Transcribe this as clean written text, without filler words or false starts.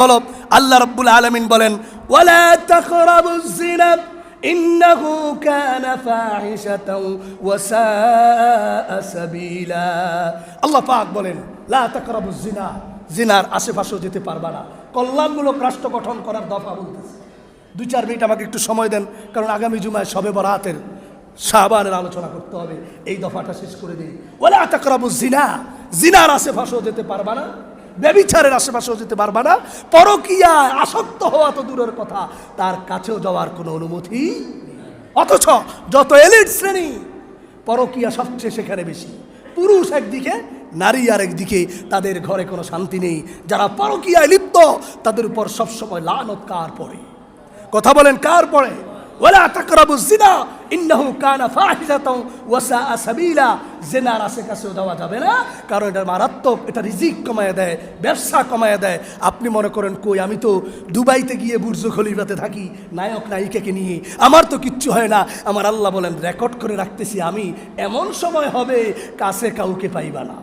হলো আল্লাহ রাব্বুল আলামিন বলেন ওয়ালা তাকরাবুজ জিনা ইন্নাহু কানা ফাহিশাতাও ওয়া সাআ সাবিলা। আল্লাহ পাক বলেন লা তাকরাবুজ জিনা, জিনার আশেপাশেও যেতে পারবা না। কল্যাণমূলক রাষ্ট্র গঠন করার দফা বলতেছে। 2-4 মিনিট আমাকে একটু সময় দেন, কারণ আগামী জুমায় শবে বরাতের শাবানের আলোচনা করতে হবে। এই দফাটা শেষ করে দিই। ওয়ালা তাকরাবুজ জিনা, জিনার আশেপাশেও যেতে পারবা না, ব্যভিচারের আশেপাশেও যেতে পারবা না, পরকীয়ায় আসক্ত হওয়া তো দূরের কথা, তার কাছেও যাওয়ার কোনো অনুমতি। অথচ যত এলিট শ্রেণী, পরকীয়া সবচেয়ে সেখানে বেশি। পুরুষ একদিকে, নারী আর একদিকে, তাদের ঘরে কোনো শান্তি নেই। যারা পরকীয়ায় লিপ্ত তাদের উপর সবসময় লানত কার পড়ে? কথা বলেন, কার পড়ে? ওয়ালা তাকরাবুজ জিনা ইন্নাহু কানা ফাহিশাতাও ওয়া সাআ সাবিলা। জিনার আশেপাশেও যাওয়া যাবে না, কারণ এটা মারাত্মক। এটা রিজিক কমায় দেয়, ব্যবসা কমায় দেয়। আপনি মনে করেন কই, আমি তো দুবাইতে গিয়ে বুর্জ খলিফাতে থাকি নায়ক নায়িকাকে নিয়ে, আমার তো কিচ্ছু হয় না। আমার আল্লাহ বলেন রেকর্ড করে রাখতেছি আমি, এমন সময় হবে কাছে কাউকে পাইবা না।